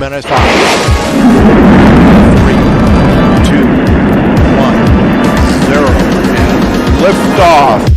minutes. 5, 3, 2, 1, 0, and lift off.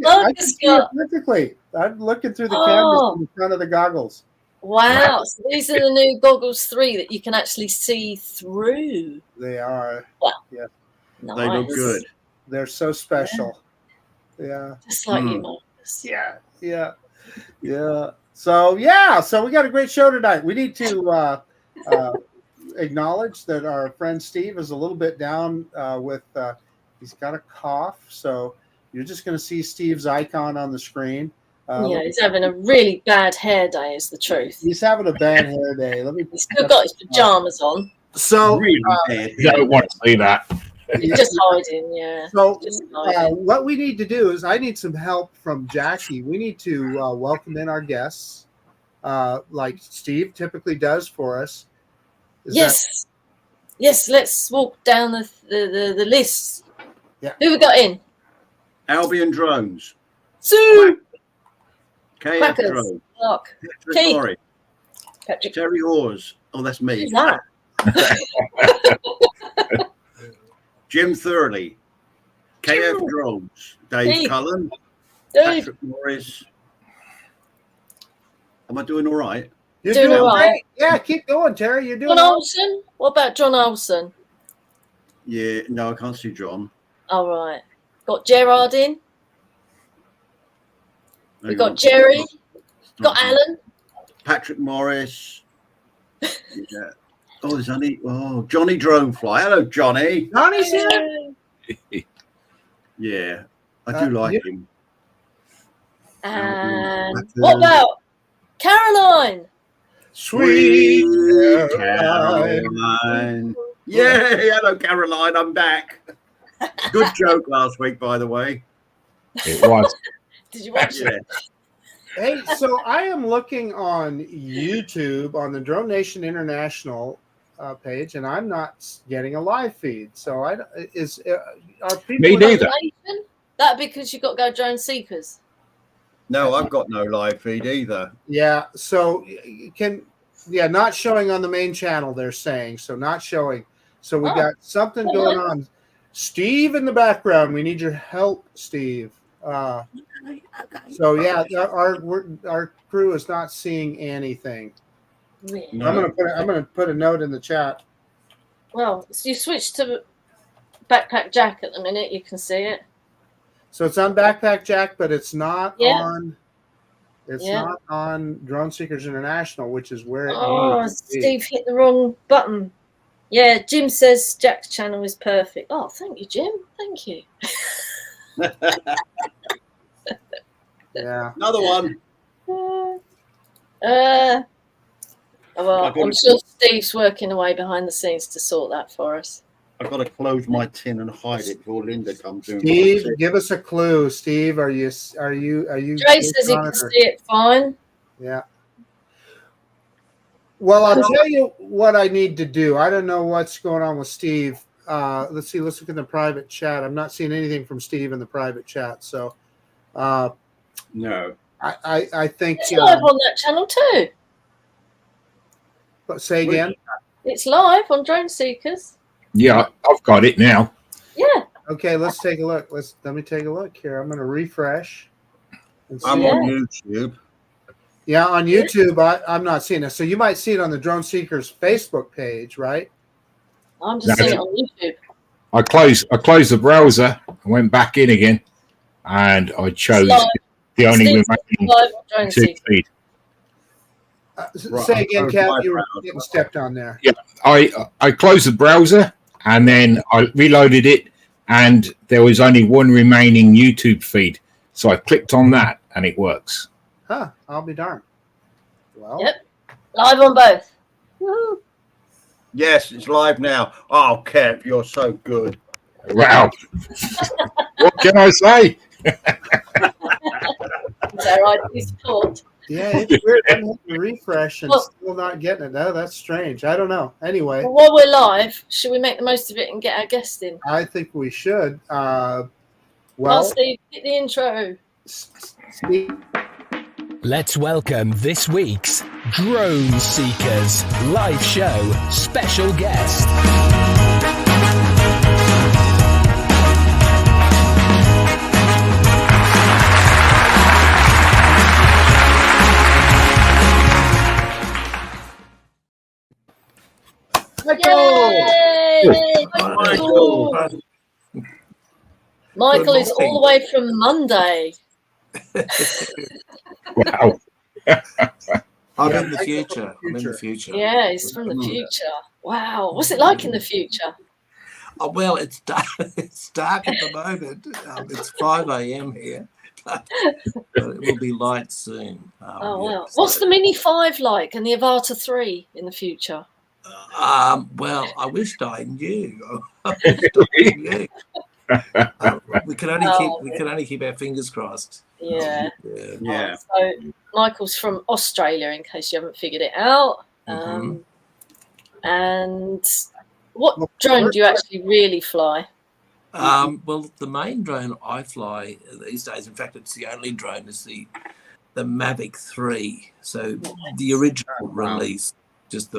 I can see it perfectly. I'm looking through the cameras in front of the goggles. Wow. So these are the new Goggles 3 that you can actually see through. They are. Wow. Yeah. Nice. They look good. They're so special. Yeah. Just like you, Marcus. Yeah. So we got a great show tonight. We need to acknowledge that our friend Steve is a little bit down with he's got a cough, so you're just going to see Steve's icon on the screen. He's having a really bad hair day, is the truth. He's having a bad hair day. He's still got his pajamas on. So really I don't want to see that. He's just hiding, yeah. So what we need to do is I need some help from Jackie. We need to welcome in our guests, like Steve typically does for us. Yes, let's walk down the list. Yeah. Who we got in? Albion Drones. Sue! KF Crackers. Drones. Mark. Patrick Keith. Murray. Patrick. Terry Hawes. Oh, that's me. Who's that? Jim Thurley. KF Drones. Dave Keith. Cullen. Dave. Patrick Morris. Am I doing all right? You're Doing doing all right. great. Yeah, keep going, Terry. You're doing John all right. Olsen? What about John Olsen? Yeah, no, I can't see John. All right. Got Gerard in. We Hang got on. Jerry. Got Alan. Patrick Morris. Yeah. Oh, there's only Johnny Dronefly. Hello, Johnny. Johnny's here. Yeah, I do like him. And what about Caroline? Sweet Caroline. Yay, hello, Caroline. I'm back. Good joke last week, by the way. It was. Did you watch it? Hey, so I am looking on YouTube on the Drone Nation International page, and I'm not getting a live feed. So are people? Me neither. That because you've got to go Drone Seekers. No, I've got no live feed either. Yeah. So not showing on the main channel. They're saying so, not showing. So we got something going on. Steve in the background. We need your help, Steve. So yeah, our crew is not seeing anything. No. I'm gonna put a note in the chat. Well, so you switch to Backpack Jack at the minute. You can see it. So it's on Backpack Jack, but it's not on. It's Yeah. not on Drone Seekers International, which is where it Oh, needs to be. Steve hit the wrong button. Yeah, Jim says Jack's channel is perfect. Oh, thank you, Jim. Thank you. Yeah. Another one. Well, I'm sure Steve's working away behind the scenes to sort that for us. I've got to close my tin and hide it before Linda comes in. Steve, give us a clue. Steve, are you? Trey says he can see it fine. Yeah. Well, I'll tell you what I need to do. I don't know what's going on with Steve. Let's see. Let's look in the private chat. I'm not seeing anything from Steve in the private chat. So, no. I think it's live on that channel too. Say again. It's live on Drone Seekers. Yeah, I've got it now. Yeah. Okay, let's take a look. Let me take a look here. I'm going to refresh. I'm on YouTube. Yeah, on YouTube, I'm not seeing it. So you might see it on the Drone Seekers Facebook page, right? I'm just seeing it on YouTube. I closed the browser, I went back in again, and I chose the only remaining two feed. Right, Say again, I'll Kev. try You were browser. getting stepped on there. I closed the browser and then I reloaded it, and there was only one remaining YouTube feed. So I clicked on that, and it works. Huh? I'll be darned. Well, Yep. Live on both. Woo. Yes, it's live now. Oh, Kev, you're so good. Wow. What can I say? Is that right? You support. yeah, it's weird. I'm hitting refresh and Well- still not getting it. No, that's strange. I don't know. Anyway, Well, while we're live, should we make the most of it and get our guest in? I think we should. Well, Well, Steve, hit the intro. Steve, Let's welcome this week's Drone Seekers live show special guest. Michael. Yay! Michael! Michael is all the way from Monday. Wow. I'm Yeah, in the Michael future. from I'm the in the future. Yeah, he's from the future. Wow. What's it like in the future? Oh, well, it's dark. It's dark at the moment. It's 5 a.m. here, but it will be light soon. Oh, wow. What's the Mini 5 like and the Avata 3 in the future? Well, I wished I knew. I wished I knew. We can only keep our fingers crossed. Yeah. Yeah. So Michael's from Australia, in case you haven't figured it out. Mhm. And what drone do you actually really fly? Well, the main drone I fly these days, in fact, it's the only drone, is the Mavic 3. So the original release,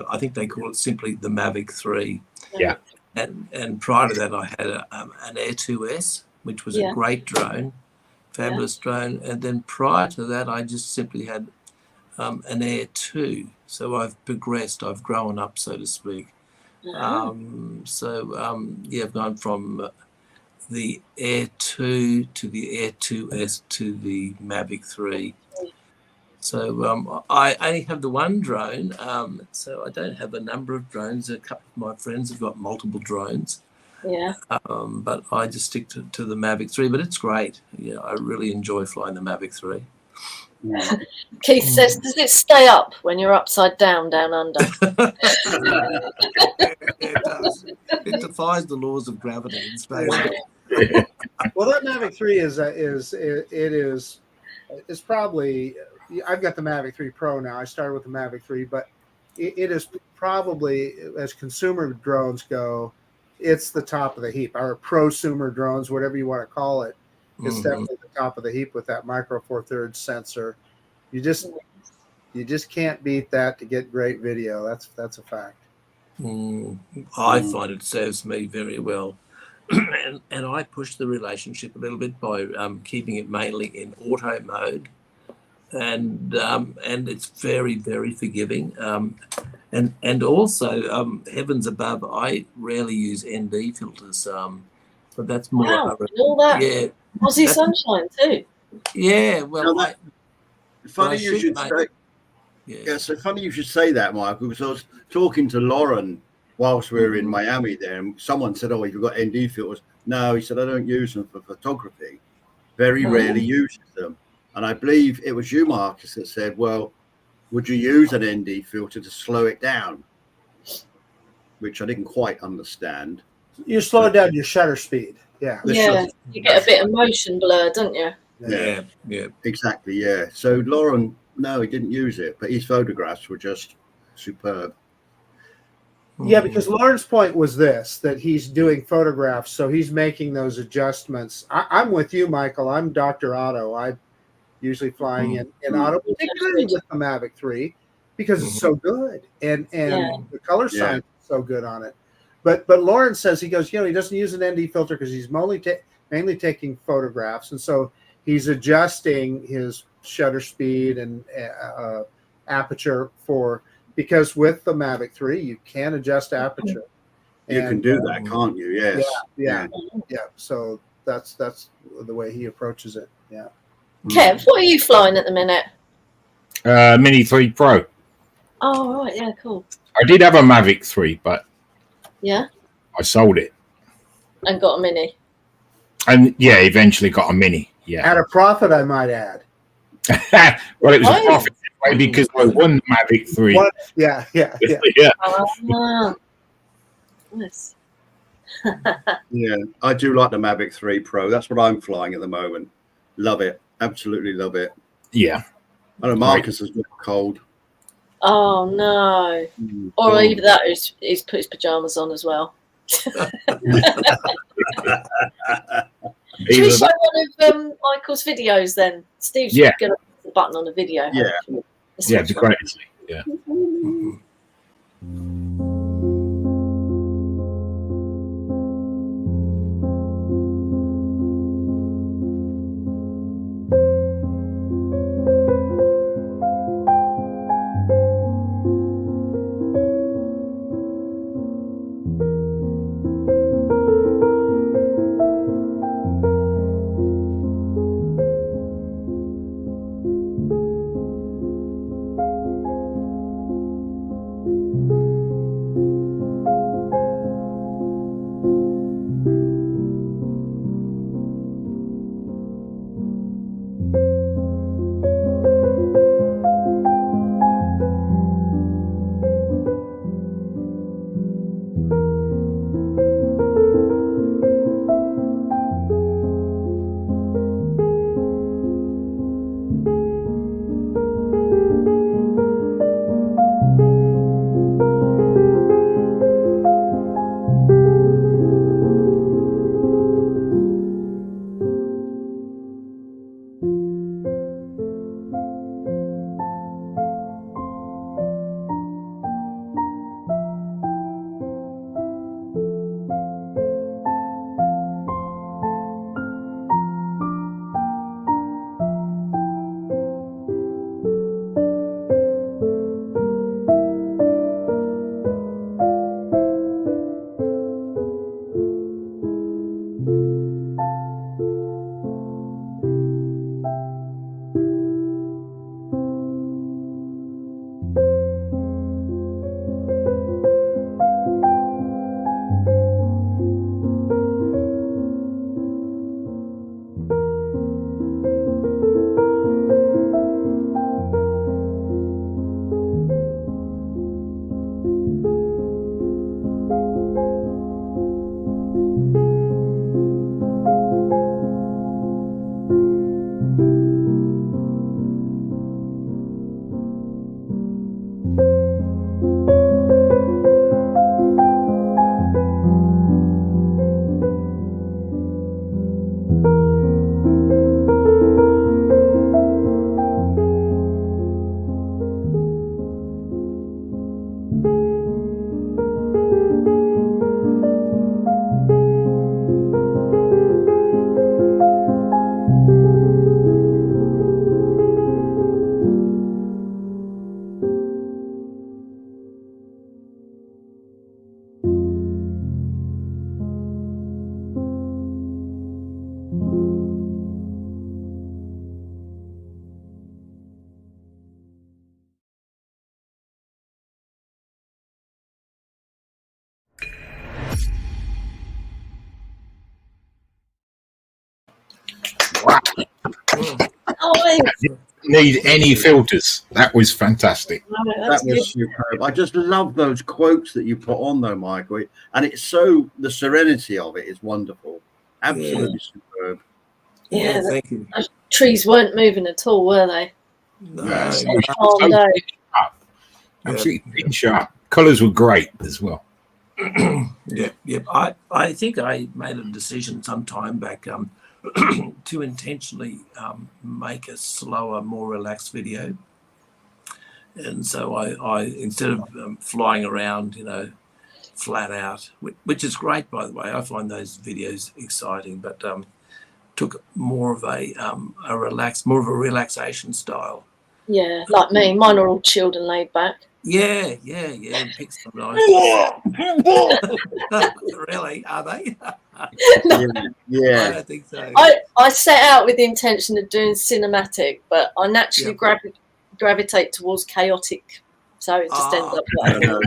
I think they call it simply the Mavic 3. Yeah. And prior to that, I had an Air 2S, which was a great drone, fabulous drone. And then prior to that, I just simply had an Air 2. So I've progressed, I've grown up, so to speak. I've gone from the Air 2 to the Air 2S to the Mavic 3. So I only have the one drone, so I don't have a number of drones. A couple of my friends have got multiple drones, Yeah. but I just stick to the Mavic 3. But it's great. Yeah, I really enjoy flying the Mavic 3. Keith says, does it stay up when you're upside down under? It does. It defies the laws of gravity in space. well, that Mavic 3 is probably. I've got the Mavic 3 Pro now. I started with the Mavic 3, but it is probably, as consumer drones go, it's the top of the heap. Our prosumer drones, whatever you want to call it, it's definitely the top of the heap with that micro four thirds sensor. You just can't beat that to get great video. That's a fact. I find it serves me very well. and I push the relationship a little bit by keeping it mainly in auto mode. And it's very, very forgiving. And also, heavens above, I rarely use ND filters. But that's more. Wow, all that. Yeah. Aussie sunshine too. Yeah. Well, Funny I you should, should mate. say. yeah. Yeah, so funny you should say that, Michael, because I was talking to Lauren whilst we were in Miami there, and someone said, "Oh, you've got ND filters." No, he said, "I don't use them for photography. Very rarely uses them." And I believe it was you, Marcus, that said, "Well, would you use an ND filter to slow it down?" Which I didn't quite understand. You slow down your shutter speed. Yeah. Yeah, you get a bit of motion blur, don't you? Yeah. Exactly, yeah. So Lauren, no, he didn't use it, but his photographs were just superb. Yeah, because Lauren's point was this, that he's doing photographs, so he's making those adjustments. I'm with you, Michael. I'm Dr. Otto. I'm usually flying in Otto, particularly with the Mavic 3, because it's so good. And the color science is so good on it. But Lauren says, he goes, he doesn't use an ND filter because he's mainly taking photographs. And so he's adjusting his shutter speed and aperture because with the Mavic 3, you can adjust aperture. You can do that, can't you? Yes. Yeah. So that's the way he approaches it. Yeah. Kev, what are you flying at the minute? Mini 3 Pro. Oh, right. Yeah, cool. I did have a Mavic 3, but Yeah. I sold it. And got a Mini. And yeah, eventually got a Mini. Yeah. At a profit, I might add. Well, it was a Oh. profit anyway because I won the Mavic 3. What? Yeah. Yeah. Ah, nice. Yeah, I do like the Mavic 3 Pro. That's what I'm flying at the moment. Love it. Absolutely love it. Yeah. I know Marcus has got cold. Oh, no. Or God. either that, he's put his pajamas on as well. Should we Either show that- one of Michael's videos then? Steve's Yeah. going to put the button on a video. Yeah. Let's yeah, watch it'd be one. great. Yeah. Oh, Need any filters. That was fantastic. that's That was good. superb. I just love those quotes that you put on though, Michael. And it's so, the serenity of it is wonderful. Absolutely superb. Yeah, the thank you. trees weren't moving at all, were they? No, Yes. no. Calm So down. sharp. Absolutely pin sharp. Colours were great as well. Yeah. I think I made a decision some time back to intentionally make a slower, more relaxed video. And so I instead of flying around, flat out, which is great, by the way. I find those videos exciting, but took more of a relaxation style. Yeah, like me. Mine are all chilled and laid back. Yeah. Pick some nice. Really? Are they? Yeah. I don't think so. I set out with the intention of doing cinematic, but I naturally gravitate towards chaotic So it just ends up No, like no.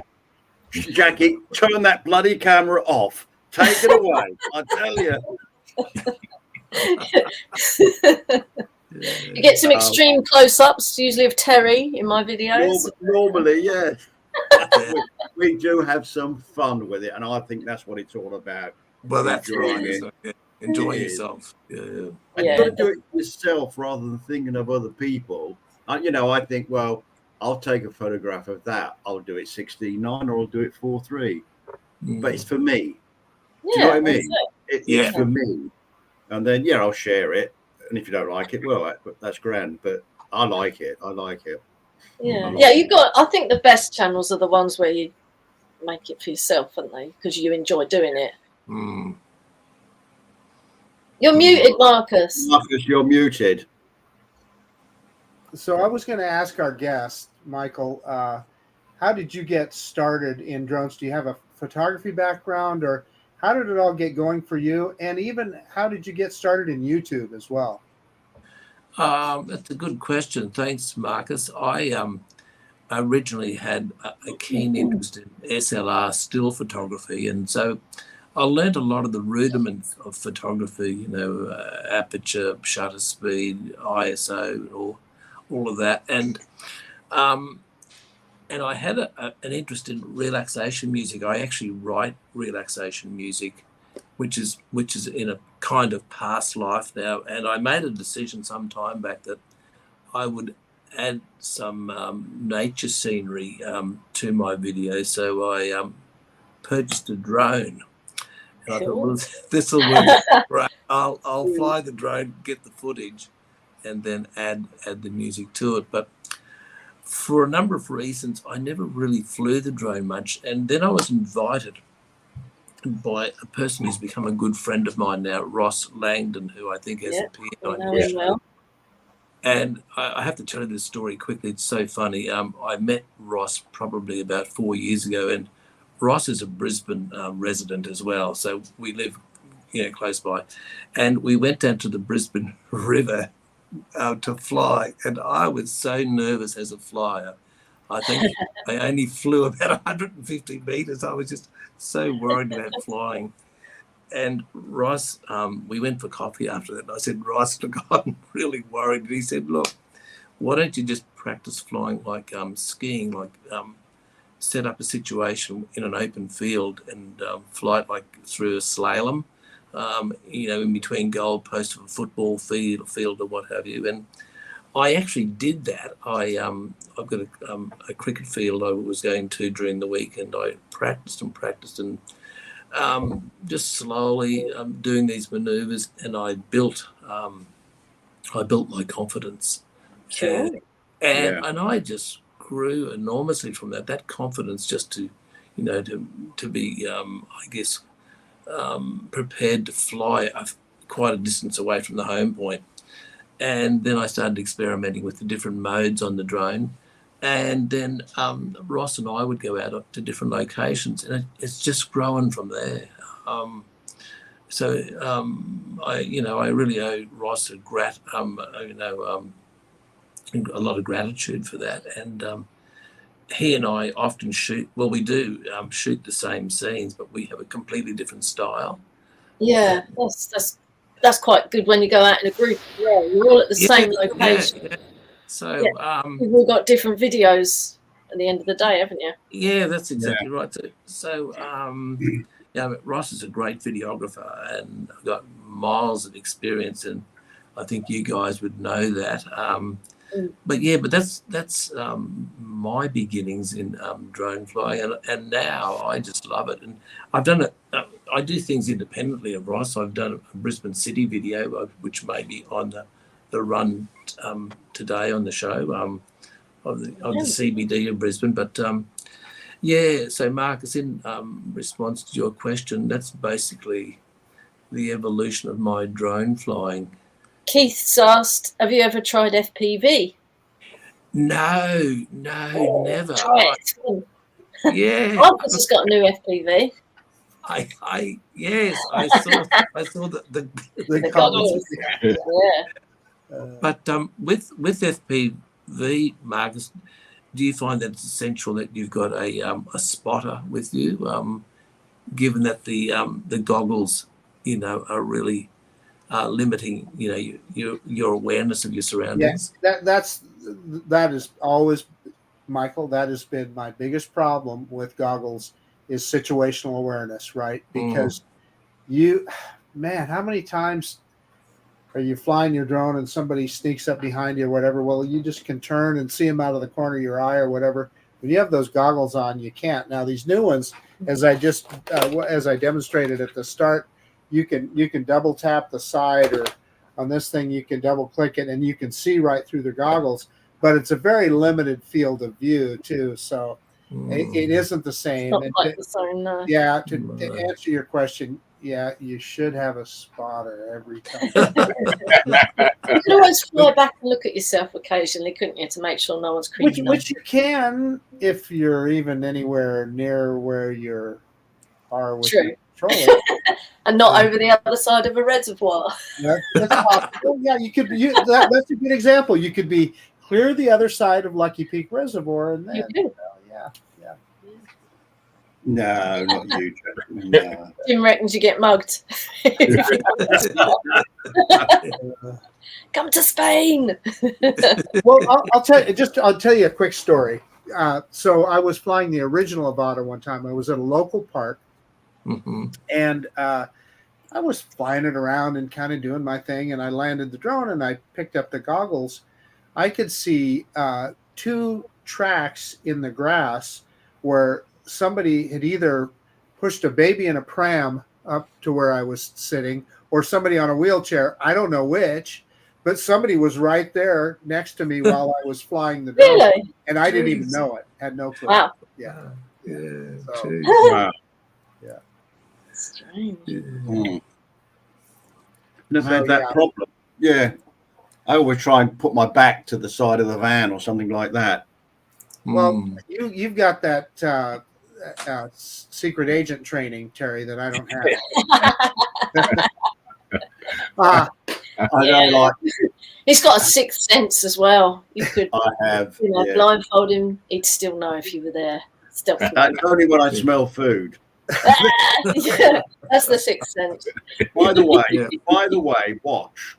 Jackie, turn that bloody camera off. Take it away. I tell you. you get some extreme close-ups, usually of Terry in my videos. Normally, yeah. we do have some fun with it, and I think that's what it's all about. Well, that's enjoying right. it. So, yeah, enjoying It is. yourself. Yeah. And Yeah. you've got to do it yourself rather than thinking of other people. I think, well, I'll take a photograph of that. I'll do it 16:9 or I'll do it 4:3. But it's for me. Do you know what I mean? It's for me. And then, I'll share it. And if you don't like it, well, that's grand. But I like it. Yeah. Yeah, I think the best channels are the ones where you make it for yourself, aren't they? Because you enjoy doing it. Mm. You're muted, Marcus. Marcus, you're muted. So I was going to ask our guest, Michael, how did you get started in drones? Do you have a photography background, or how did it all get going for you? And even how did you get started in YouTube as well? That's a good question. Thanks, Marcus. I originally had a keen interest in SLR still photography, and so I learned a lot of the rudiments of photography, aperture, shutter speed, ISO, all of that. And I had an interest in relaxation music. I actually write relaxation music, which is in a kind of past life now. And I made a decision some time back that I would add some nature scenery to my videos. So I purchased a drone. And I thought, well, this will work. Right. I'll fly the drone, get the footage, and then add the music to it. But for a number of reasons, I never really flew the drone much. And then I was invited by a person who's become a good friend of mine now, Ross Langdon, who I think has appeared on your show. And I have to tell you this story quickly. It's so funny. I met Ross probably about 4 years ago, and Ross is a Brisbane resident as well. So we live, close by. And we went down to the Brisbane River to fly. And I was so nervous as a flyer. I think I only flew about 150 meters. I was just so worried about flying. And Ross, we went for coffee after that. And I said, Ross, look, I'm really worried. And he said, look, why don't you just practice flying like skiing, like set up a situation in an open field and fly it like through a slalom, in between goal posts of a football field or what have you. And I actually did that. I've got a cricket field I was going to during the week, and I practiced and just slowly doing these maneuvers, and I built my confidence. Sure. And I just grew enormously from that confidence, just to be prepared to fly quite a distance away from the home point. And then I started experimenting with the different modes on the drone. And then Ross and I would go out to different locations, and it's just grown from there. I really owe Ross a lot of gratitude for that. And he and I often shoot the same scenes, but we have a completely different style. Yeah, that's quite good when you go out in a group. Yeah, you're all at the same location. Yeah. So you've all got different videos at the end of the day, haven't you? Yeah, that's exactly right too. So Ross is a great videographer, and I've got miles of experience, and I think you guys would know that. But that's my beginnings in drone flying, and now I just love it. And I've done it. I do things independently of Ross. I've done a Brisbane City video, which may be on the run today on the show of the CBD of Brisbane. But so Marcus, in response to your question, that's basically the evolution of my drone flying. Keith's asked, have you ever tried FPV? No, never. Try it. Yeah. Marcus has got a new FPV. I saw the goggles. Yeah. But with FPV, Marcus, do you find that it's essential that you've got a spotter with you, given that the goggles, are really limiting, your awareness of your surroundings? That is always, Michael. That has been my biggest problem with goggles is situational awareness, right? Because how many times are you flying your drone and somebody sneaks up behind you or whatever? Well, you just can turn and see them out of the corner of your eye or whatever. When you have those goggles on, you can't. Now these new ones, as I demonstrated at the start, you can double tap the side, or on this thing you can double click it and you can see right through the goggles. But it's a very limited field of view too, so it isn't the same. Not quite the same, no. Yeah, to answer your question, yeah, you should have a spotter every time. You can always fly back and look at yourself occasionally, couldn't you, to make sure no one's creeping Which you can if you're even anywhere near where you are with your controller. And not over the other side of a reservoir. That's possible. Yeah, you could. That's a good example. You could be clear the other side of Lucky Peak Reservoir, and then yeah. No, not you, Jeff. No. Jim reckons you get mugged. Come to Spain. Well, I'll tell you a quick story. So I was flying the original Avata one time. I was at a local park, and I was flying it around and kind of doing my thing. And I landed the drone, and I picked up the goggles. I could see 2 tracks in the grass where somebody had either pushed a baby in a pram up to where I was sitting, or somebody on a wheelchair. I don't know which, but somebody was right there next to me while I was flying the drone. Really? And I didn't even know it. Had no clue. Wow. Yeah. So, Wow. Yeah. Strange. Never had that problem. Yeah. I always try and put my back to the side of the van or something like that. Well, you've got that secret agent training, Terry, that I don't have. I don't like. He's got a sixth sense as well. You could blindfold him, he'd still know if you were there. That's only when I smell food. Yeah, that's the sixth sense. By the way, watch.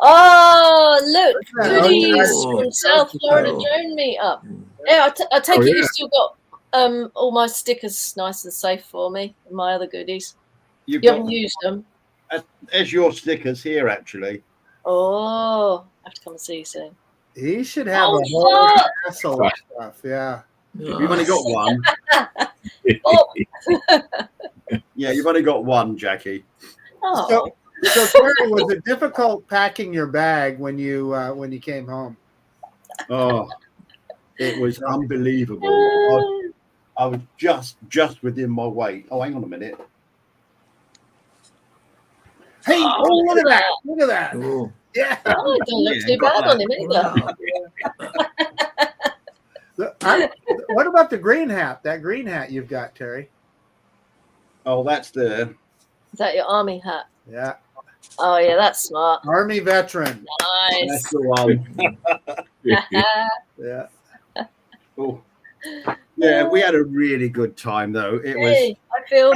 Oh, look, goodies from South Florida Drone Meetup. Yeah, I take it you've still got all my stickers nice and safe for me, and my other goodies. You haven't used them. There's your stickers here, actually. Oh, I have to come and see you soon. He should have a whole castle of stuff, yeah. You've only got one. Yeah, you've only got one, Jackie. Oh. So Terry, was it difficult packing your bag when you came home? Oh, it was unbelievable. I was just within my weight. Oh, hang on a minute. Hey, look at that! Look at that! Oh. Yeah. Oh, it don't look too bad on him either. What about the green hat? That green hat you've got, Terry? Oh, that's the. Is that your army hat? Yeah. Oh, yeah, that's smart. Army veteran. Nice. That's the one. Yeah. Oh. Yeah, we had a really good time though. It was. I feel.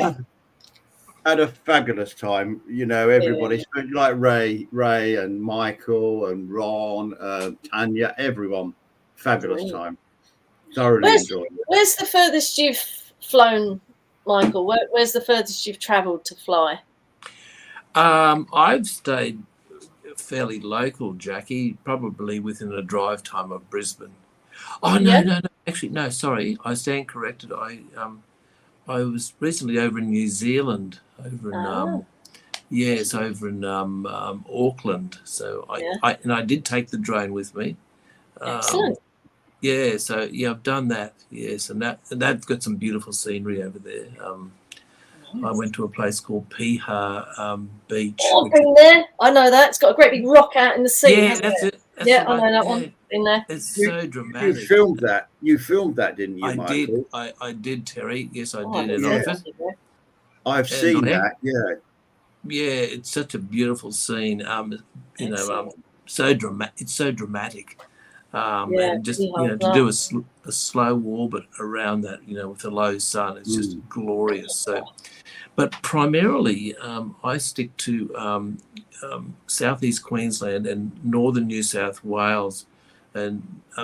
Had a fabulous time. You know, everybody, like Ray and Michael and Ron, Tanya, everyone. Fabulous time. Thoroughly enjoyed it. Where's the furthest you've flown, Michael? Where's the furthest you've travelled to fly? I've stayed fairly local, Jackie, probably within a drive time of Brisbane. Oh, no. Actually, no, sorry. I stand corrected. I was recently over in New Zealand, over in Auckland. So I did take the drone with me. Excellent. Yeah, so I've done that. Yes, and that's got some beautiful scenery over there. I went to a place called Piha Beach. Oh, I've been there. I know that. It's got a great big rock out in the sea. Yeah, that's it. Yeah, I know that one. Been there. It's so dramatic. You filmed that. You filmed that, didn't you, I Michael? did. I did, Terry. Yes, I Oh, did. yeah. I've seen that. Yeah. Yeah, it's such a beautiful scene. So dramatic. It's so dramatic. And just to do a slow orbit around that, with a low sun, it's just glorious. So, but primarily, I stick to southeast Queensland and northern New South Wales, and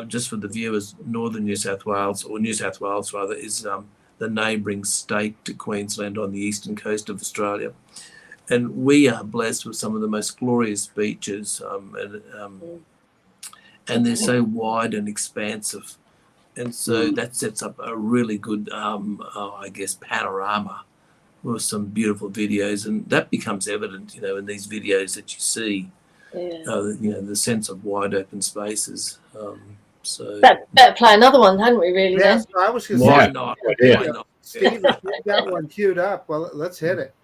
just for the viewers, northern New South Wales, or New South Wales rather, is the neighbouring state to Queensland on the eastern coast of Australia. And we are blessed with some of the most glorious beaches, and they're so wide and expansive. And so that sets up a really good, panorama with some beautiful videos. And that becomes evident, in these videos that you see, the sense of wide open spaces. So better play another one, hadn't we, really? Yes, I was going to why say, not? Yeah. Why not? Steve, if you've got one queued up, well, let's hit it.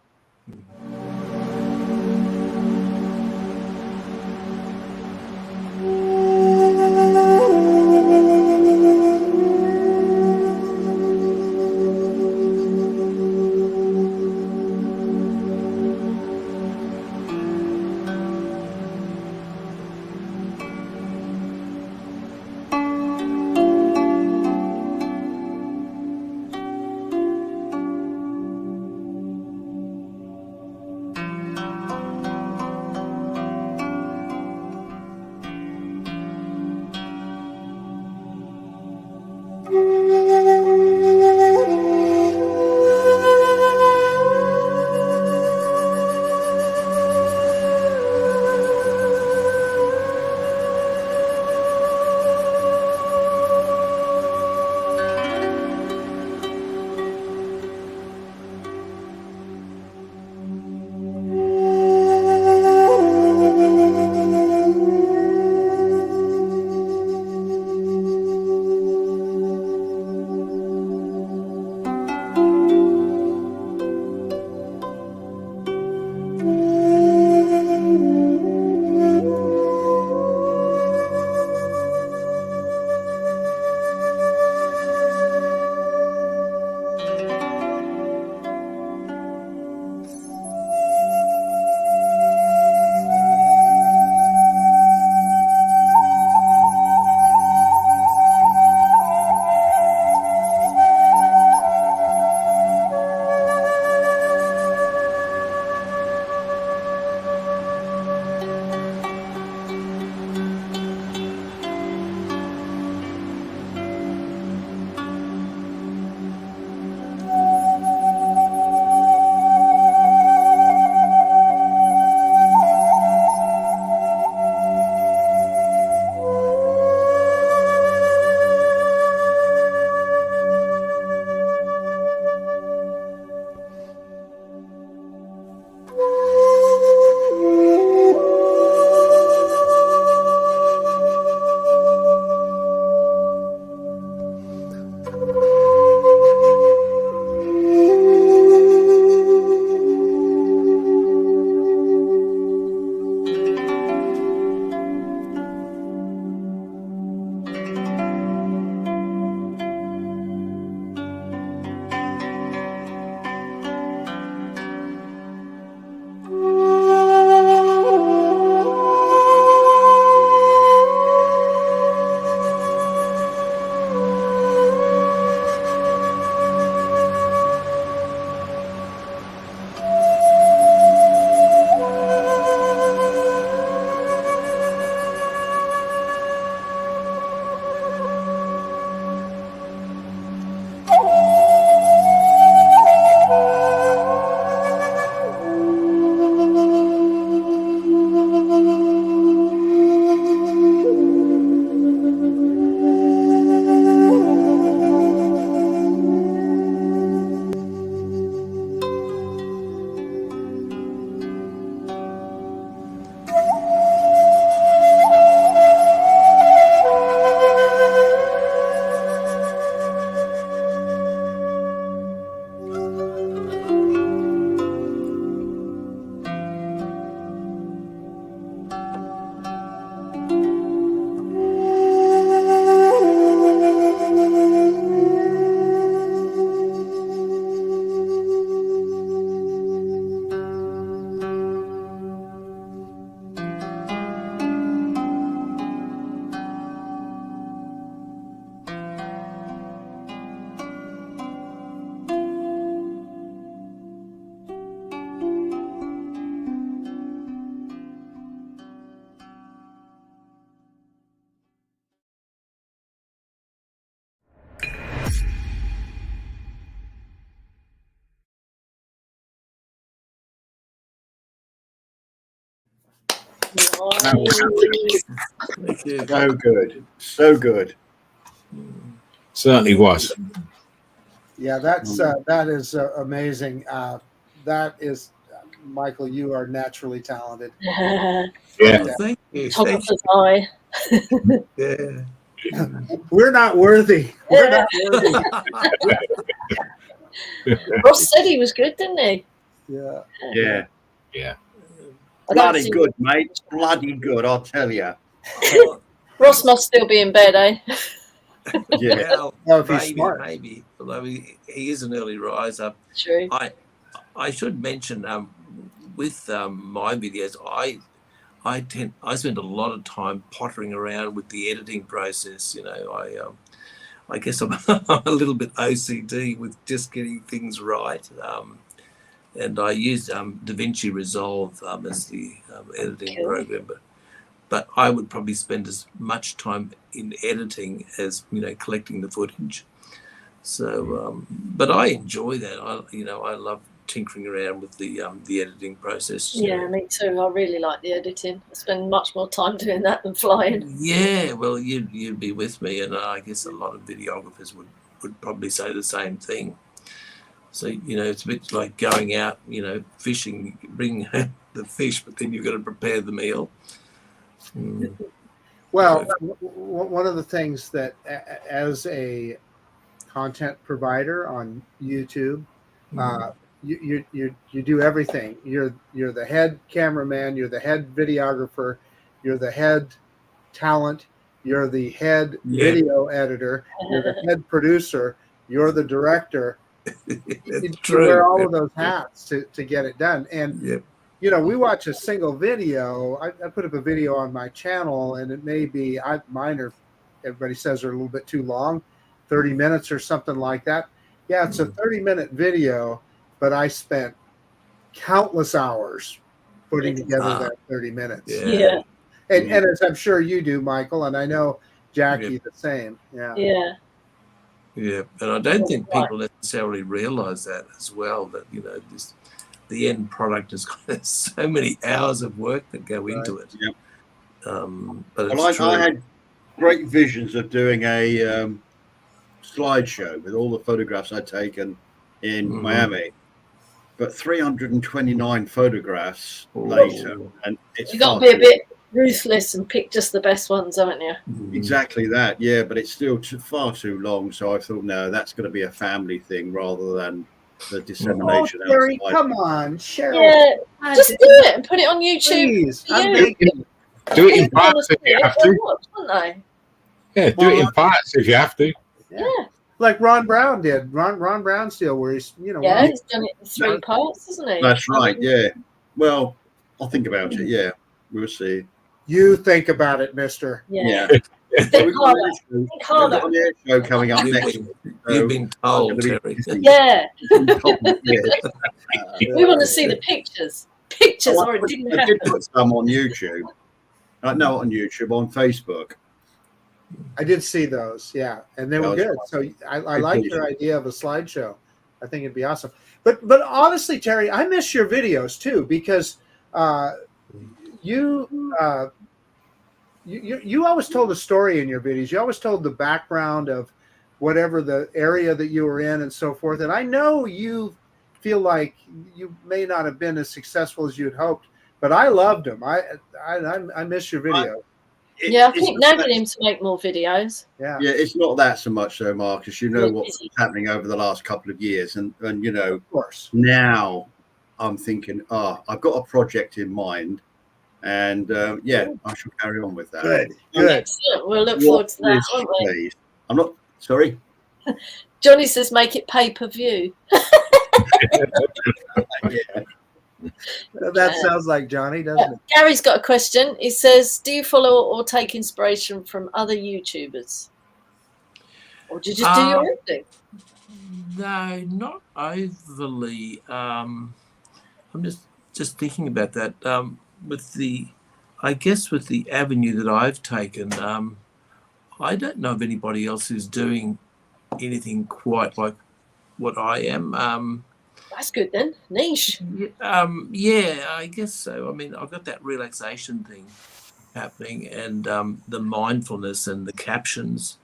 Thank you. So good. So good. Certainly was. Yeah, that is amazing. That is, Michael, you are naturally talented. Yeah. Oh, thank you. Thank Photographer's eye. you. Yeah. We're not worthy. We're not worthy. Ross said he was good, didn't he? Yeah. Yeah. Yeah. I don't Bloody see- good, mate. Bloody good, I'll tell you. Oh, Ross must still be in bed, eh? Yeah. well, Well, if he's maybe, smart. maybe. Although he is an early riser. True. I should mention with my videos, I spend a lot of time pottering around with the editing process. You know, I guess I'm a little bit OCD with just getting things right. And I use DaVinci Resolve as the editing program, but I would probably spend as much time in editing as collecting the footage. So, but I enjoy that. I love tinkering around with the editing process. Yeah, me too. I really like the editing. I spend much more time doing that than flying. Yeah, well, you'd be with me, and I guess a lot of videographers would probably say the same thing. So it's a bit like going out, fishing, bring the fish, but then you've got to prepare the meal. Well, one of the things that, as a content provider on YouTube, you do everything. You're the head cameraman, you're the head videographer, you're the head talent, you're the head video editor, you're the head producer, you're the director. You wear all of those hats to get it done. And we watch a single video. I put up a video on my channel, and it may be mine are, everybody says they're a little bit too long, 30 minutes or something like that. Yeah, it's a 30-minute video, but I spent countless hours putting together that 30 minutes. Yeah. And as I'm sure you do, Michael, and I know Jackie the same. Yeah. Yeah. Yeah, and I don't think people necessarily realise that as well. That the end product has got so many hours of work that go into it. Yep. But Well, it's true. I had great visions of doing a slideshow with all the photographs I'd taken in Miami, but 329 photographs later, and it's You've got to be a bit ruthless and pick just the best ones, haven't you? Exactly that, yeah, but it's still far too long. So I thought, no, that's going to be a family thing rather than the dissemination. Oh, Terry, come on, Cheryl. Yeah, just do it and put it on YouTube. Please, do it in parts if you have to. Yeah, do it in parts if you have to. Yeah. Like Ron Brown did. Ron Brown's deal where he's, he's done it in 3 parts, hasn't he? That's right, yeah. Well, I'll think about it, yeah. We'll see. You think about it, mister. Yeah. Think harder. Think harder. Show coming up next. You've been told, Terry. Yeah. We want to see the pictures. Pictures, or it didn't happen. I did put some on YouTube. Not on YouTube, on Facebook. I did see those, yeah, and they were good. So I like your idea of a slideshow. I think it'd be awesome. But honestly, Terry, I miss your videos too, because you always told a story in your videos. You always told the background of whatever the area that you were in and so forth. And I know you feel like you may not have been as successful as you'd hoped, but I loved them. I miss your video. I keep nagging him to make more videos. Yeah, it's not that so much though, Marcus. You know what's happening over the last couple of years, and of course. Now I'm thinking, I've got a project in mind, and I shall carry on with that. Good. Excellent. We'll look forward to that, won't we? Please. I'm not sorry. Johnny says make it pay-per-view. That sounds like Johnny, doesn't it? Gary's got a question. He says, do you follow or take inspiration from other YouTubers? Or do you just do your own thing? No, not overly. I'm just thinking about that. With the avenue that I've taken, I don't know of anybody else who's doing anything quite like what I am. That's good then. Niche. Yeah, I guess so. I mean, I've got that relaxation thing happening, and the mindfulness and the captions,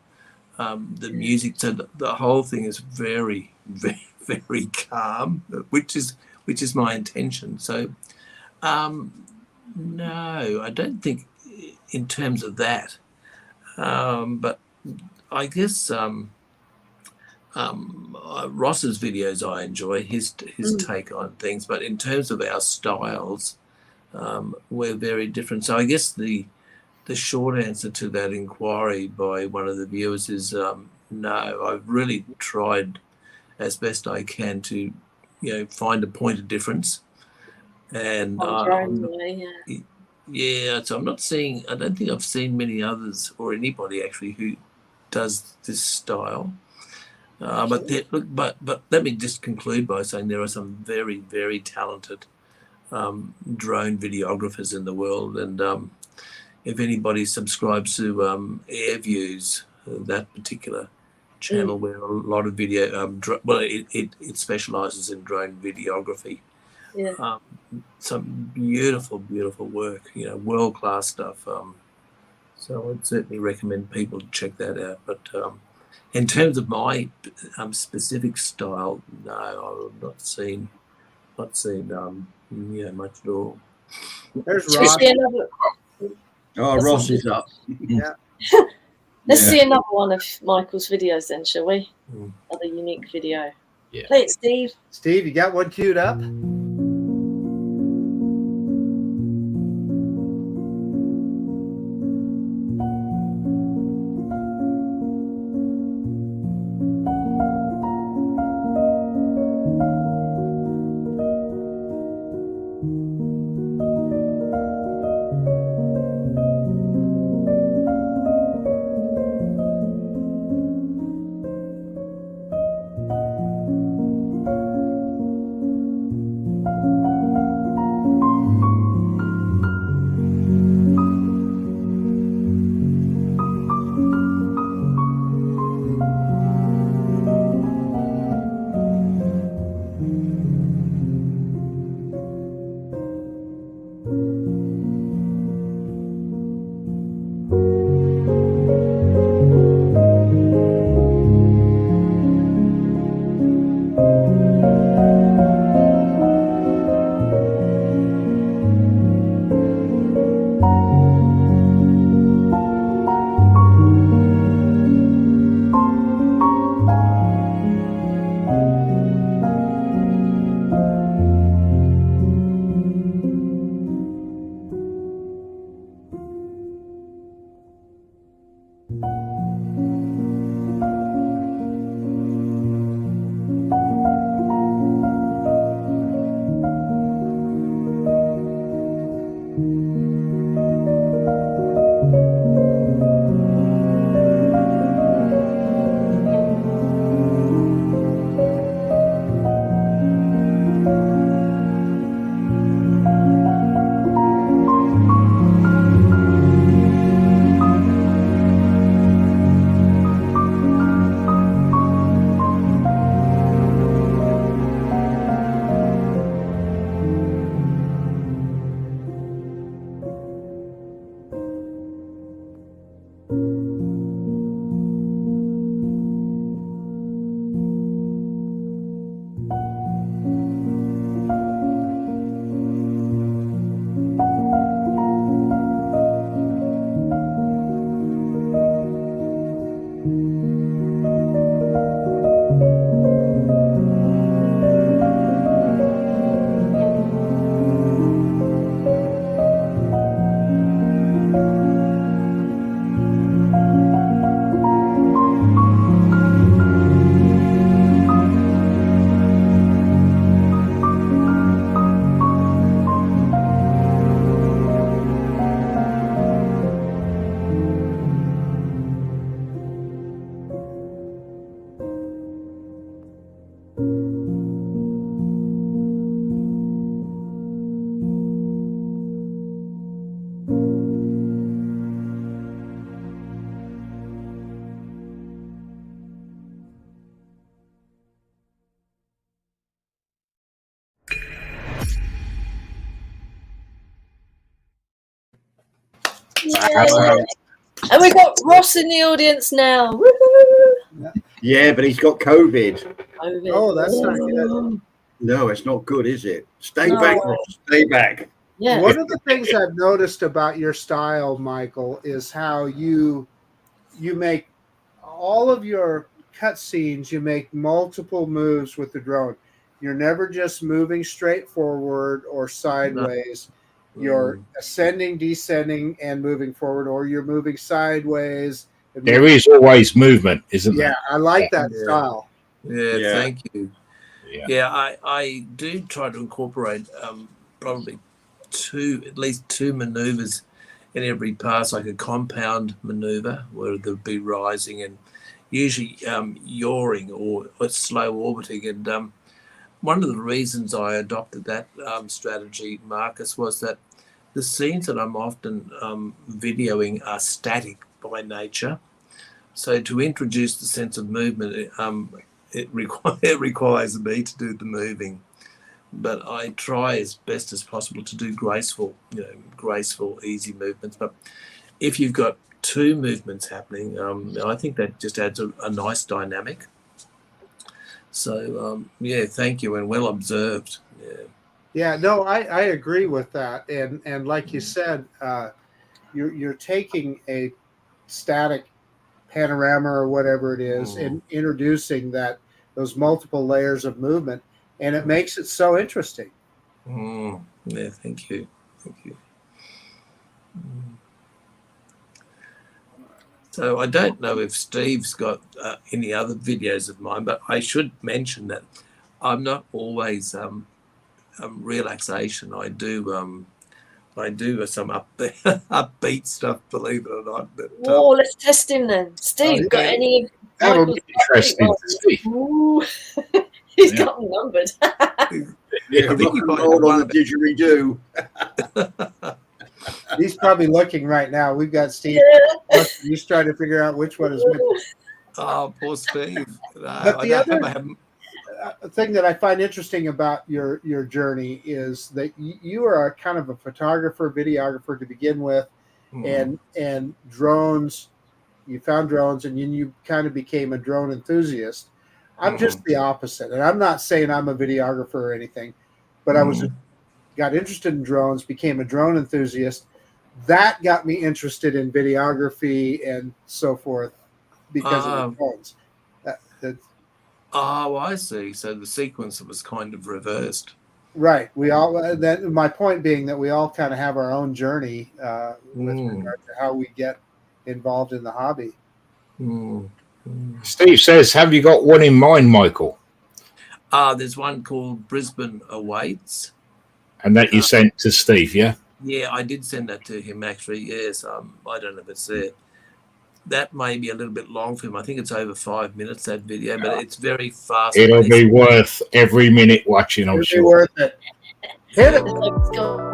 the music. So the whole thing is very, very, very calm, which is my intention. So, no, I don't think in terms of that. But I guess Ross's videos I enjoy, his take on things. But in terms of our styles, we're very different. So I guess the short answer to that inquiry by one of the viewers is no. I've really tried as best I can to, find a point of difference. And so I'm not seeing. I don't think I've seen many others or anybody actually who does this style. But let me just conclude by saying there are some very, very talented drone videographers in the world, and if anybody subscribes to Air Views, that particular channel where a lot of video, it specialises in drone videography. Yeah. Some beautiful, beautiful work. World class stuff. So I'd certainly recommend people to check that out. But in terms of my specific style, no, I've not seen much at all. There's Ross. Oh, Ross is up. Yeah. Let's see another one of Michael's videos then, shall we? Another unique video. Yeah. Play it, Steve. Steve, you got one queued up? And we've got Ross in the audience now. Woo-hoo. Yeah, but he's got COVID. Oh, that's not good. No, it's not good, is it? Stay back, Ross. Stay back. Yeah. One of the things I've noticed about your style, Michael, is how you make all of your cutscenes. You make multiple moves with the drone. You're never just moving straight forward or sideways. No. You're ascending, descending, and moving forward, or you're moving sideways. There is always movement, isn't Yeah, there? I like that style. Yeah, thank you. Yeah. Yeah, I do try to incorporate probably at least two maneuvers in every pass, like a compound maneuver where there'll be rising and usually yawing or slow orbiting. And one of the reasons I adopted that strategy, Marcus, was that the scenes that I'm often videoing are static by nature. So to introduce the sense of movement, it requires me to do the moving. But I try as best as possible to do graceful, easy movements. But if you've got two movements happening, I think that just adds a nice dynamic. So, thank you, and well observed. Yeah, no, I agree with that. And like you said, you're taking a static panorama or whatever it is and introducing those multiple layers of movement, and it makes it so interesting. Yeah, thank you. So I don't know if Steve's got any other videos of mine, but I should mention that I'm not always relaxation. I do some upbeat stuff, believe it or not. But, let's test him then. Steve, got any? That'll be interesting to see. Ooh. He's got them numbered. Yeah, I think you might hold on the didgeridoo. He's probably looking right now. We've got Steve. Yeah. He's trying to figure out which one is which. Oh, poor Steve. But the other thing that I find interesting about your journey is that you are a kind of a photographer, videographer to begin with, and drones. You found drones, and you kind of became a drone enthusiast. I'm just the opposite, and I'm not saying I'm a videographer or anything, but I got interested in drones, became a drone enthusiast. That got me interested in videography and so forth because of the drones. I see. So the sequence was kind of reversed. Right. We all. My point being that we all kind of have our own journey with regard to how we get involved in the hobby. Steve says, have you got one in mind, Michael? There's one called Brisbane Awaits. And that you sent to Steve, yeah? Yeah, I did send that to him, actually. Yes, I don't know if it's there. That may be a little bit long for him. I think it's over 5 minutes, that video, but it's very fast. It'll be worth every minute watching, I'm sure. It'll be worth it. Hit it. Let's go.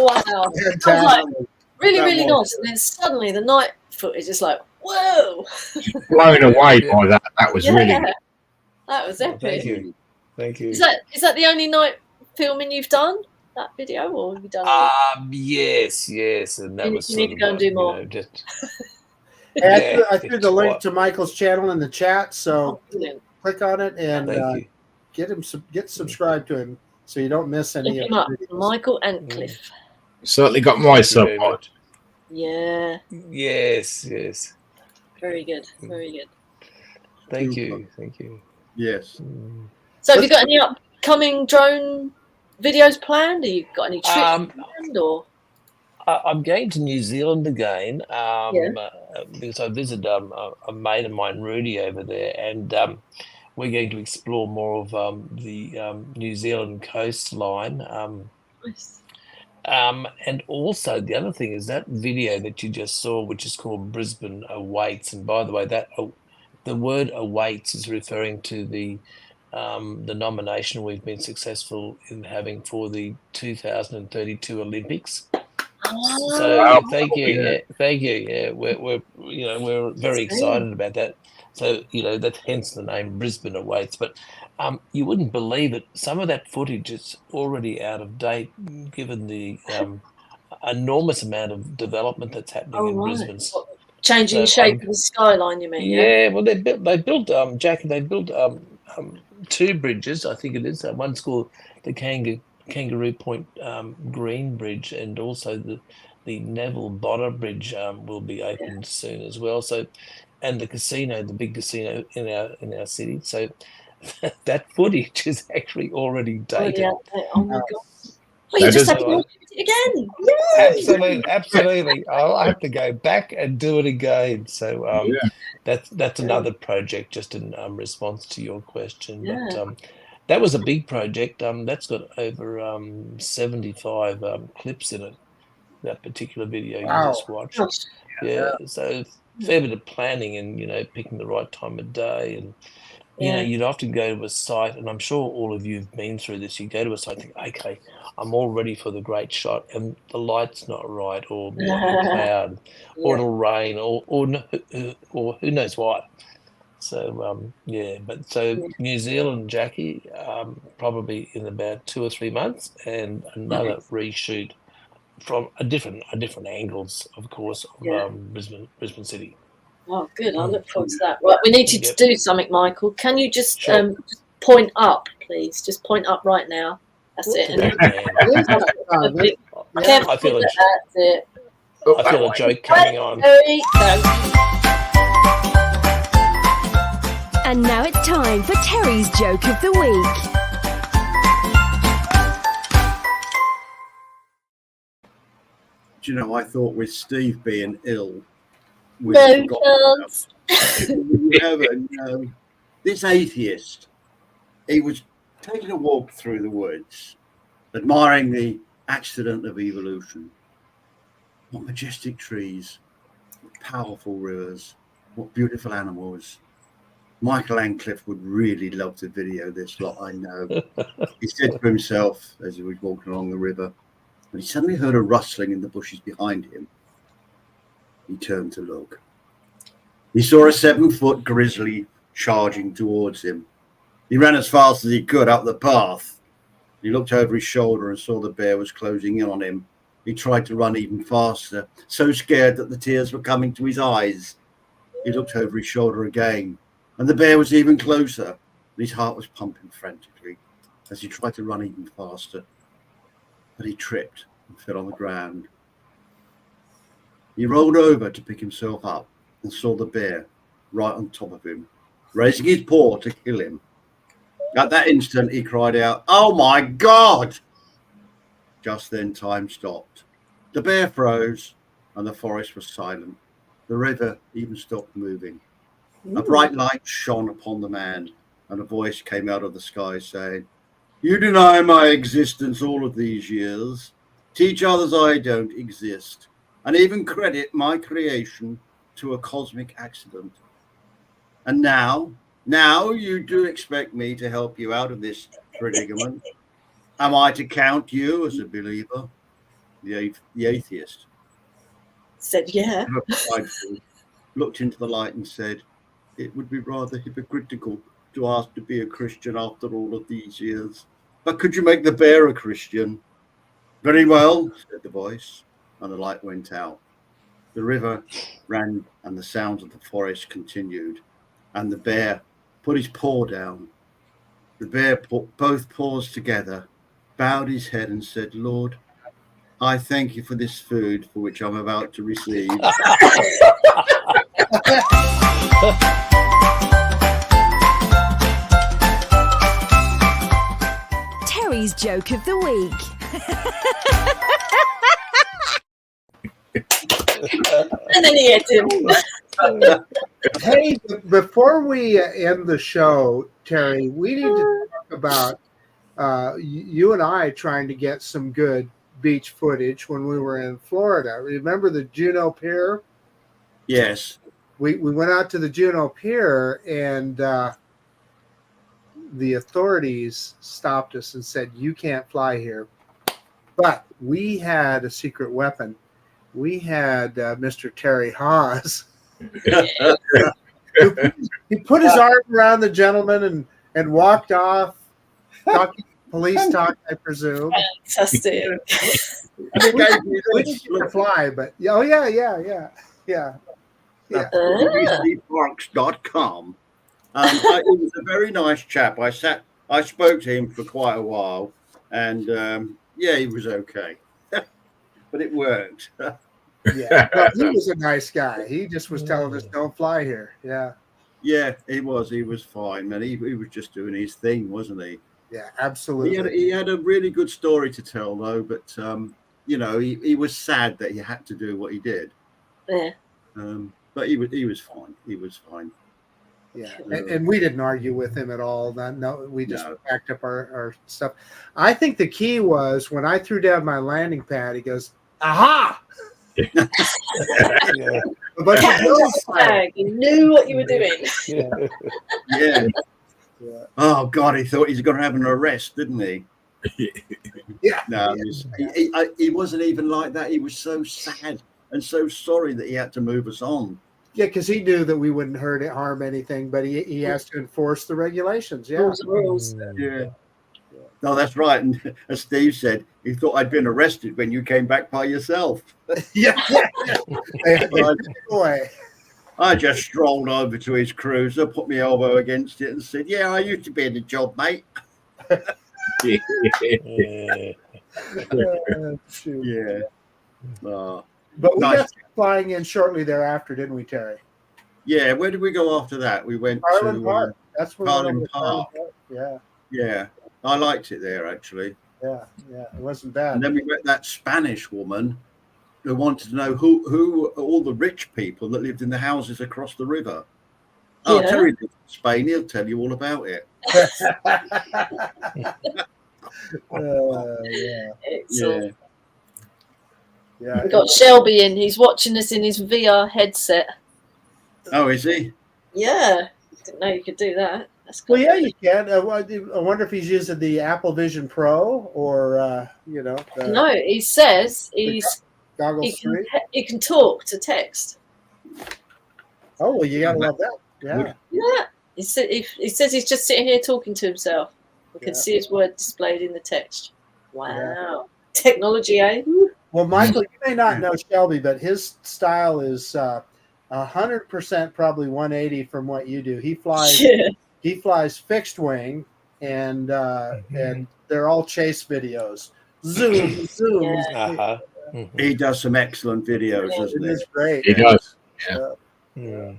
Wow. Fantastic. I was like, really, That really was- nice. And then suddenly the night footage is like, whoa. Blown away by that. That was really good. That was Well, epic. thank you. Thank you. Is that the only night filming you've done? That video, or have you done more? Yes, and that You was need to go and do more. just And I threw it's the link quite- to Michael's channel in the chat, so Oh, brilliant. click on it and Thank you. get subscribed to him so you don't miss any Look of him up, the videos. Michael Antcliff. Certainly got my Thank you sub very on. much. Yeah, Yes. very good, very good. Thank you. Yes. So, have you got any upcoming drone videos planned? Have you got any trips planned, or? I'm going to New Zealand again because I visited a mate of mine, Rudy, over there, and we're going to explore more of the New Zealand coastline. Nice. And also the other thing is that video that you just saw, which is called Brisbane Awaits. And by the way, that the word awaits is referring to the nomination we've been successful in having for the 2032 Olympics. So thank you, thank you. Yeah, we're very excited about that. So that's hence the name Brisbane Awaits. But you wouldn't believe it. Some of that footage is already out of date, given the enormous amount of development that's happening in Brisbane. Changing the shape of the skyline, you mean? Yeah, well, they built Jack. They built two bridges. I think it is. One's called the Kangaroo Point Green Bridge, and also the Neville Bonner Bridge will be opened soon as well. So, and the casino, the big casino in our city. So that footage is actually already dated. Oh my god! Well, you just have to watch it again. Yay! Absolutely. I'll have to go back and do it again. So that's another project, just in response to your question. Yeah. But that was a big project. That's got over 75 clips in it. That particular video you just watched. Gosh. Yeah. So fair bit of planning and picking the right time of day, and you'd often go to a site, and I'm sure all of you have been through this. You go to a site and think, okay, I'm all ready for the great shot, and the light's not right, or the cloud, or it'll rain, or who knows what. So but so New Zealand, Jackie, probably in about 2 or 3 months, and another reshoot from a different angles, of course, of Brisbane City. Oh, good. I look forward to that. Right, we need you to do something, Michael. Can you just Sure. just point up, please? Just point up right now. That's it. And I feel a that's it. I feel a joke coming on. There we go. And now it's time for Terry's Joke of the Week. Do you know, I thought with Steve being ill, No chance. you never know. This atheist, he was taking a walk through the woods, admiring the accident of evolution. What majestic trees, what powerful rivers, what beautiful animals. Michael Antcliff would really love to video this lot, I know. He said to himself as he was walking along the river, when he suddenly heard a rustling in the bushes behind him, he turned to look. He saw a 7-foot grizzly charging towards him. He ran as fast as he could up the path. He looked over his shoulder and saw the bear was closing in on him. He tried to run even faster, so scared that the tears were coming to his eyes. He looked over his shoulder again, and the bear was even closer. And his heart was pumping frantically as he tried to run even faster. But he tripped and fell on the ground. He rolled over to pick himself up and saw the bear right on top of him, raising his paw to kill him. At that instant, he cried out, "Oh my God!" Just then, time stopped. The bear froze and the forest was silent. The river even stopped moving. A bright light shone upon the man, and a voice came out of the sky saying, "You deny my existence all of these years, teach others I don't exist, and even credit my creation to a cosmic accident. And now you do expect me to help you out of this predicament. Am I to count you as a believer?" the atheist, Said, yeah. looked into the light and said, "It would be rather hypocritical to ask to be a Christian after all of these years. But could you make the bear a Christian?" "Very well," said the voice, and the light went out. The river ran, and the sounds of the forest continued, and the bear put his paw down. The bear put both paws together, bowed his head, and said, "Lord, I thank you for this food for which I'm about to receive." Terry's joke of the week. And then he hit him. Hey, before we end the show, Terry, we need to talk about you and I trying to get some good beach footage when we were in Florida. Remember the Juneau Pier? Yes. We went out to the Juneau Pier, and the authorities stopped us and said, "You can't fly here." But we had a secret weapon. We had Mr. Terry Haas. He put his arm around the gentleman and walked off, talking police talk, I presume. Fantastic. We didn't get to fly, but yeah. BBCParks.com. He was a very nice chap. I spoke to him for quite a while, and he was okay, but it worked. Yeah, well, he was a nice guy. He just was telling us, "Don't fly here." Yeah, he was fine, man. He was just doing his thing, wasn't he? Yeah, absolutely. He had a really good story to tell, though. But he was sad that he had to do what he did. Yeah. But he was fine. He was fine. Yeah, and we didn't argue with him at all. We just packed up our stuff. I think the key was when I threw down my landing pad. He goes, "Aha!" But he knew what you were doing. Yeah. Oh God, he thought he's going to have an arrest, didn't he? Yeah. No, he wasn't even like that. He was so sad and so sorry that he had to move us on. Yeah, because he knew that we wouldn't harm anything, but he has to enforce the regulations. Yeah. Rules. Yeah. No, that's right. And as Steve said, he thought I'd been arrested when you came back by yourself. Yeah. Boy. I just strolled over to his cruiser, put my elbow against it, and said, "Yeah, I used to be in the job, mate." Yeah. But we got flying in shortly thereafter, didn't we, Terry? Yeah. Where did we go after that? We went Carlin to Park. That's where Carlin Park. Yeah. Yeah. I liked it there, actually. Yeah. It wasn't bad. And then we met that Spanish woman who wanted to know who are all the rich people that lived in the houses across the river. Oh, Terry lives in Spain. He'll tell you all about it. Yeah. We got Shelby in. He's watching us in his VR headset. Oh, is he? Yeah. Didn't know you could do that. That's cool. Well, yeah, you can. I wonder if he's using the Apple Vision Pro or, no, he says he can talk to text. Oh, well, you got to love that. Yeah. Yeah. He says he's just sitting here talking to himself. We can see his word displayed in the text. Wow. Yeah. Technology, eh? Well, Michael, you may not know Shelby, but his style is 100% probably 180 from what you do. He flies fixed wing, and they're all chase videos. Zoom. Yeah. He does some excellent videos, doesn't he? It's great. He does. Yeah.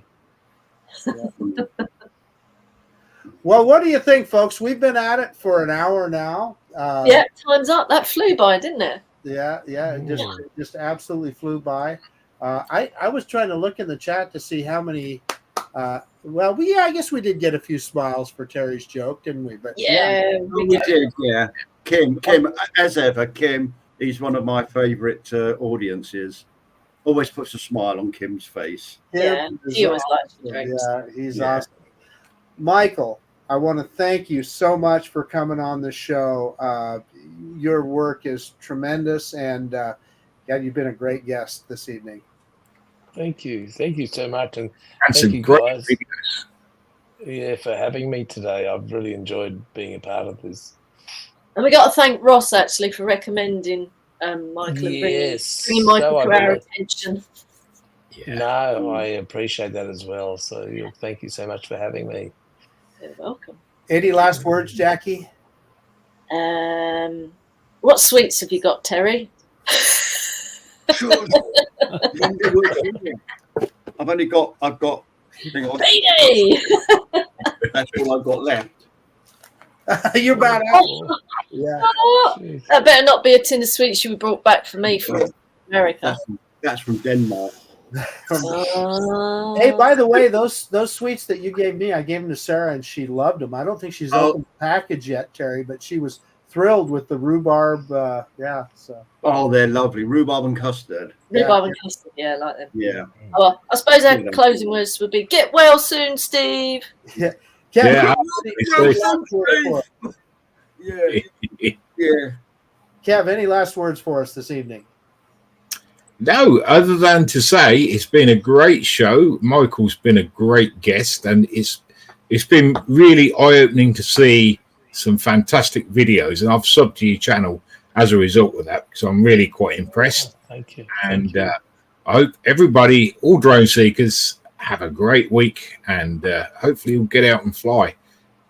Well, what do you think, folks? We've been at it for an hour now. Time's up. That flew by, didn't it? Yeah. It just absolutely flew by. I was trying to look in the chat to see how many. I guess we did get a few smiles for Terry's joke, didn't we? But we did. Yeah, Kim, as ever, Kim. He's one of my favorite audiences. Always puts a smile on Kim's face. Yeah, he always likes the drinks. Yeah, he's awesome. Michael, I want to thank you so much for coming on the show. Your work is tremendous, and Yeah, you've been a great guest this evening. Thank you so much, and And thank some you great guys. videos. Yeah, for having me today. I've really enjoyed being a part of this. And we got to thank Ross actually for recommending Michael and bringing Yes, Michael so to our I've attention. Yeah. No, I appreciate that as well. So thank you so much for having me. You're welcome. Any last words, Jackie? What sweets have you got, Terry? Sure. I've got. Hang on. Payday! That's all I've got left. You're bad. Oh, Yeah. jeez. That better not be a tin of sweets you brought back for me from America. That's from Denmark. Hey, by the way, those sweets that you gave me, I gave them to Sarah, and she loved them. I don't think she's opened the package yet, Terry, but she was thrilled with the rhubarb. Yeah. So. Oh, they're lovely. Rhubarb and custard. Rhubarb and custard, yeah, I like them. Yeah. Oh, well, I suppose our closing words would be "Get well soon, Steve." Yeah. Yeah. Yeah. Yeah. Kev, any last words for us this evening? No, other than to say it's been a great show. Michael's been a great guest, and it's been really eye-opening to see some fantastic videos. And I've subbed to your channel as a result of that, because I'm really quite impressed. Thank you. And I hope everybody, all drone seekers, have a great week, and hopefully you'll get out and fly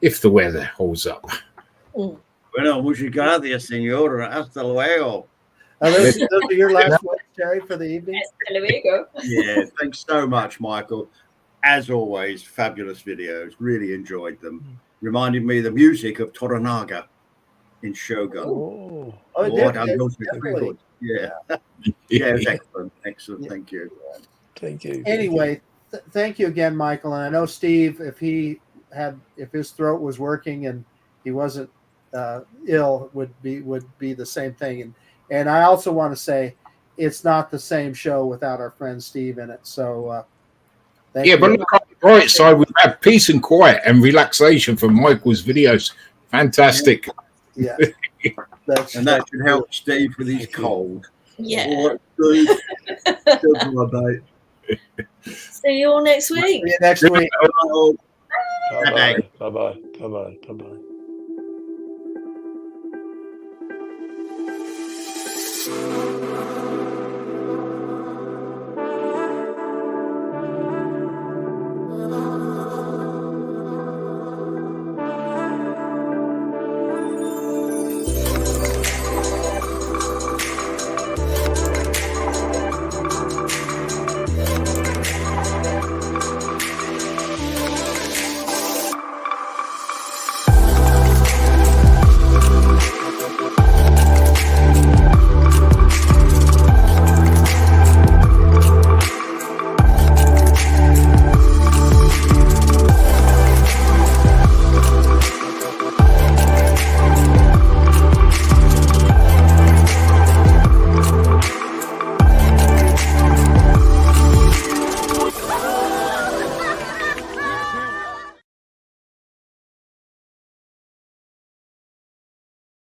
if the weather holds up. Bueno, muchas gracias, señor. Hasta luego. Those are your last words, Terry, for the evening? Hasta luego. Yeah, thanks so much, Michael. As always, fabulous videos. Really enjoyed them. Reminded me of the music of Toranaga in Shogun. Oh, definitely. Yeah. Yeah, it was excellent. Excellent. Thank you. thank you. Anyway, thank you again, Michael. And I know Steve, if his throat was working and he wasn't ill, would be the same thing. And I also want to say it's not the same show without our friend Steve in it. So thank you. But look on the bright side, we have peace and quiet and relaxation from Michael's videos. Fantastic. Yeah. And that should help Steve with his cold. Yeah. All right, Steve. See you all next week. See you next week. Bye-bye. Bye-bye. Bye-bye. Bye-bye.